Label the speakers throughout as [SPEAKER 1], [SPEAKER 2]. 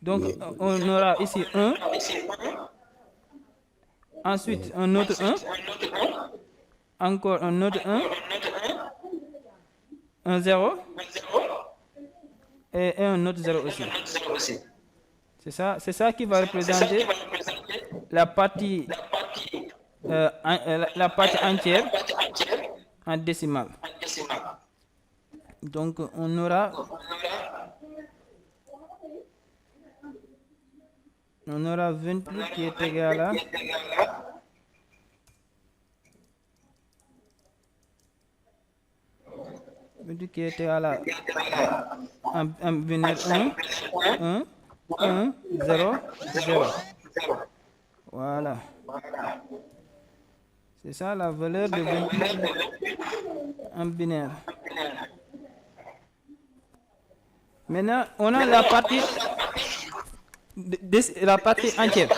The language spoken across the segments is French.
[SPEAKER 1] Donc, on aura ici 1, ensuite un autre 1, encore un autre 1 0, et un autre 0 aussi. C'est ça qui va représenter la partie, la partie entière en décimale. Donc, on aura 28 qui est égal à 28 qui est égal à en binaire 1, 0, 0. Voilà. C'est ça la valeur de 28 en binaire. Maintenant, on a la partie entière.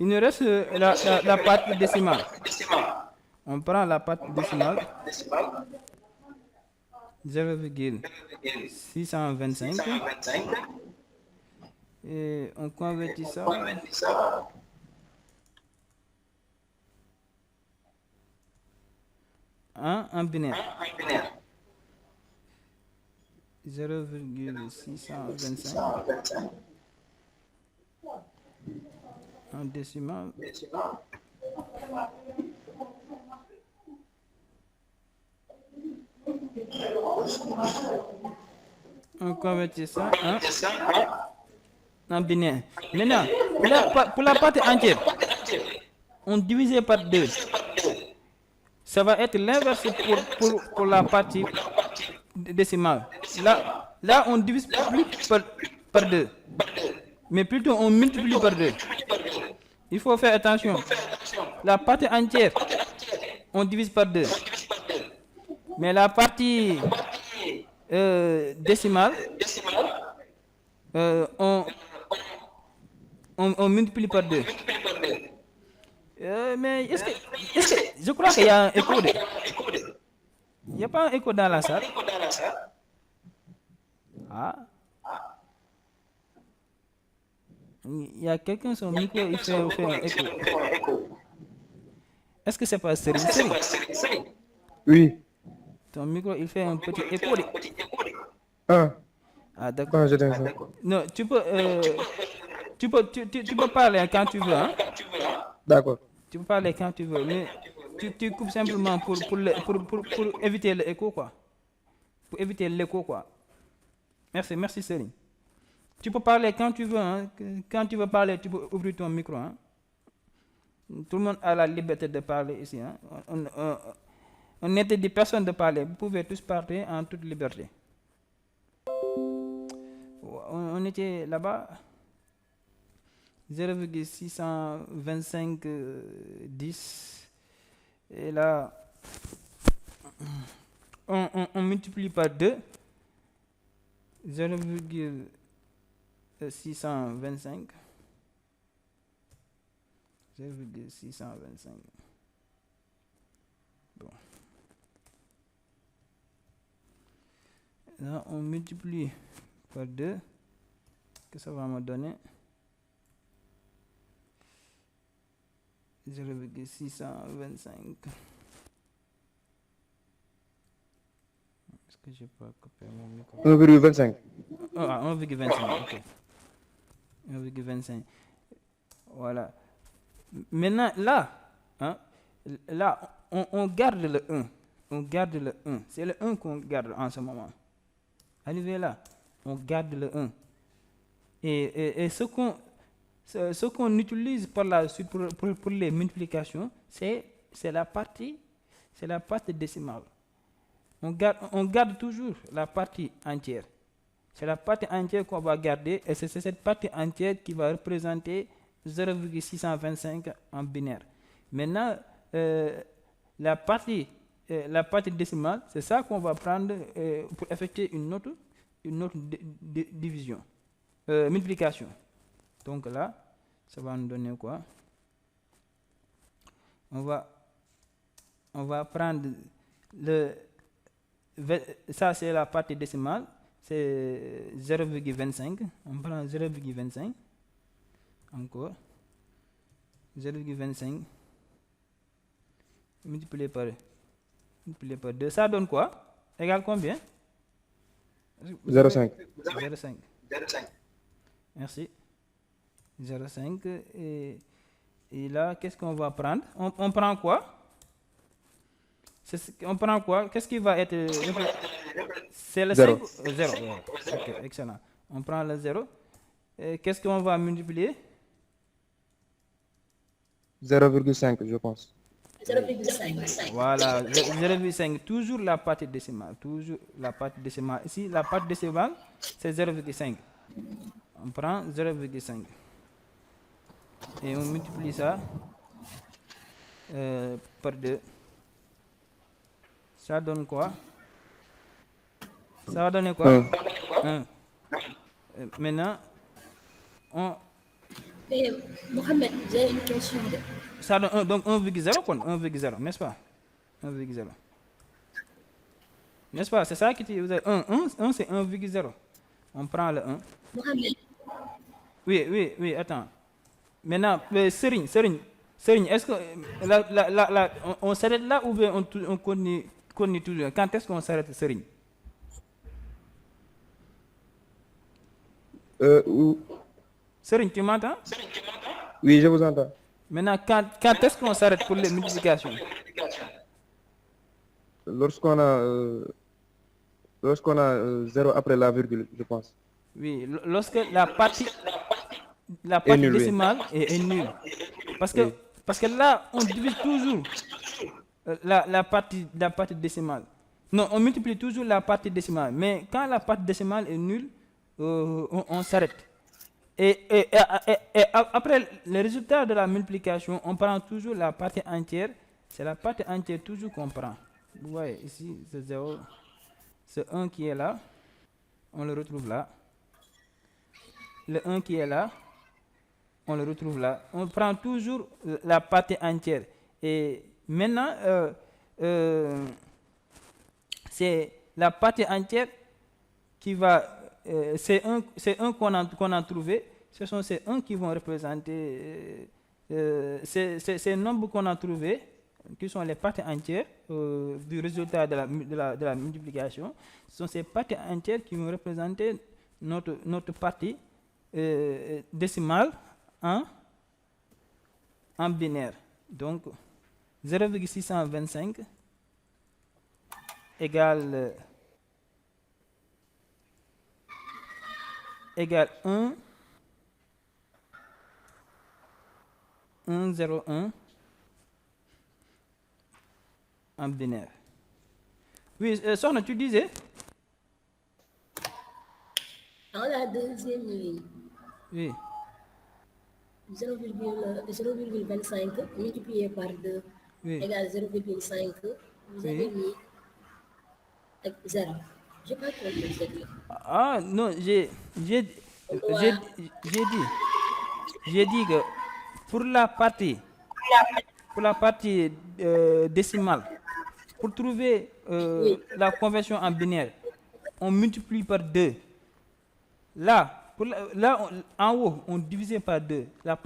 [SPEAKER 1] Il nous reste la partie décimale. On prend la partie décimale. 0,625 et on convertit ça en binaire. 0,625 en décimale. On convertit ça en binaire. Maintenant, pour la partie entière, on divise par 2. Ça va être l'inverse pour la partie décimale. Là, on divise plus par 2. Mais plutôt on multiplie par 2. Il faut faire attention. La partie entière, on divise par 2. Mais la partie décimale, on multiplie par 2. Mais est-ce que je crois qu'il y a un écho. Il n'y a pas un écho dans la salle. Ah. Il y a quelqu'un, son micro, il fait un écho. Est-ce que c'est pas Seri?
[SPEAKER 2] Oui.
[SPEAKER 1] Ton micro, il fait un petit écho.
[SPEAKER 2] Ah,
[SPEAKER 1] d'accord. Non, tu peux parler quand tu veux. Hein?
[SPEAKER 2] D'accord.
[SPEAKER 1] Tu peux parler quand tu veux, mais tu coupes simplement pour éviter l'écho, quoi. Pour éviter l'écho, quoi. Merci Céline. Tu peux parler quand tu veux. Hein? Quand tu veux parler, tu peux ouvrir ton micro. Hein? Tout le monde a la liberté de parler ici. Hein? On n'interdit personne de parler. Vous pouvez tous parler en toute liberté. On était là-bas. 0,625 10. Et là, on multiplie par 2. 0,625. 0,625. Bon. Là, on multiplie par 2. Que ça va me donner 0,625. Est-ce que je peux couper mon micro?
[SPEAKER 2] 1,25.
[SPEAKER 1] Ah, 1,25, ok. 1,25. Voilà. Maintenant, là, on garde le 1. On garde le 1. C'est le 1 qu'on garde en ce moment. Arrivé là, on garde le 1. Et ce qu'on utilise par la suite pour les multiplications, c'est la partie décimale. On garde toujours la partie entière. C'est la partie entière qu'on va garder et c'est cette partie entière qui va représenter 0,625 en binaire. Maintenant, la partie décimale, c'est ça qu'on va prendre pour effectuer une autre division. Multiplication. Donc là, ça va nous donner quoi? On va prendre ça c'est la partie décimale, c'est 0,25. On prend 0,25. Encore. 0,25 multiplié par 2. Ça donne quoi? Égal combien?
[SPEAKER 2] 0,5.
[SPEAKER 1] 0,5. Merci. 0,5. Et là, qu'est-ce qu'on va prendre? On prend quoi? On prend quoi? Qu'est-ce qui va être... C'est le 5? 0. Ok, excellent. On prend le 0. Qu'est-ce qu'on va multiplier?
[SPEAKER 2] 0,5, je pense.
[SPEAKER 3] 0,5.
[SPEAKER 1] Voilà, 0,5. Toujours la partie décimale. Toujours la partie décimale. Ici, la partie décimale, c'est 0,5. On prend 0,5. Et on multiplie ça par 2. Ça donne quoi? Ça va donner quoi? 1. Maintenant,
[SPEAKER 3] Mohamed, j'ai une question.
[SPEAKER 1] ça donne 1, donc 1,0 quoi? 1,0, n'est-ce pas? 1,0. N'est-ce pas? C'est ça qui vous avez 1 c'est 1,0. On prend le 1.
[SPEAKER 3] Mohamed.
[SPEAKER 1] Oui, attends. Maintenant, Serigne, est-ce que on s'arrête là ou bien on continue toujours? Quand est-ce qu'on s'arrête, Serigne? Serigne, tu m'entends?
[SPEAKER 2] Oui, je vous entends.
[SPEAKER 1] Maintenant, quand est-ce qu'on s'arrête pour les multiplications?
[SPEAKER 2] Lorsqu'on a 0 après la virgule, je pense.
[SPEAKER 1] Oui, lorsque la partie
[SPEAKER 2] nulle,
[SPEAKER 1] décimale est nulle. Parce que là, on divise toujours la partie décimale. Non, on multiplie toujours la partie décimale. Mais quand la partie décimale est nulle, on s'arrête. Et après le résultat de la multiplication, on prend toujours la partie entière. C'est la partie entière toujours qu'on prend. Vous voyez, ici, c'est 0. C'est 1 qui est là. On le retrouve là. Le 1 qui est là, on le retrouve là. On prend toujours la partie entière. Et maintenant, c'est la partie entière qui va... c'est un qu'on a trouvé. Ce sont ces 1 qui vont représenter ces nombres qu'on a trouvés, qui sont les parties entières du résultat de la multiplication. Ce sont ces parties entières qui vont représenter notre partie décimale en binaire. Donc 0,625 égale 1,01 en binaire. Oui, Sohna, tu disais?
[SPEAKER 3] Dans la deuxième ligne,
[SPEAKER 1] Oui.
[SPEAKER 3] 0,25 multiplié par 2 égale 0,5. Vous avez mis 0. Je n'ai pas compris ce que...
[SPEAKER 1] Ah non, j'ai dit que pour la partie décimale, pour trouver la conversion en binaire, on multiplie par 2. Là, en haut, on divisait par 2. La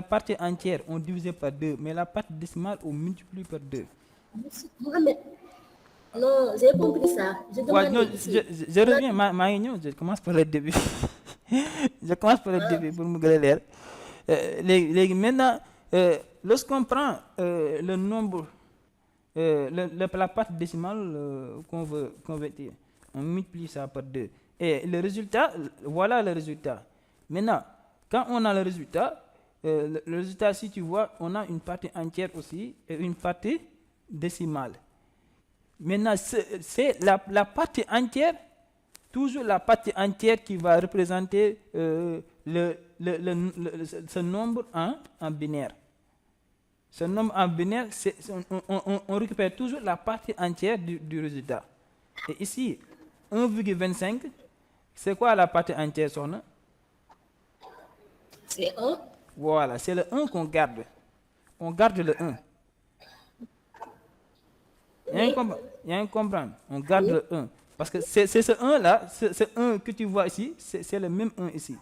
[SPEAKER 1] partie entière, on divisait par 2. Mais la partie décimale, on multiplie par 2.
[SPEAKER 3] Mohamed, non, j'ai compris ça. Je
[SPEAKER 1] reviens, je commence par le début. Je commence par le début pour me glaire. Maintenant, lorsqu'on prend le nombre, la partie décimale qu'on veut convertir, on multiplie ça par 2. Et le résultat, voilà le résultat. Maintenant, quand on a le résultat, si tu vois, on a une partie entière aussi et une partie décimale. Maintenant, c'est la partie entière, toujours la partie entière qui va représenter ce nombre en binaire. Ce nombre en binaire, on récupère toujours la partie entière du résultat. Et ici, 1,25, c'est quoi la partie entière, Sohna?
[SPEAKER 3] C'est 1.
[SPEAKER 1] Voilà, c'est le 1 qu'on garde. On garde le 1. Il y a un comprendre. On garde le 1. Parce que c'est ce 1 là, ce 1 que tu vois ici, c'est le même 1 ici.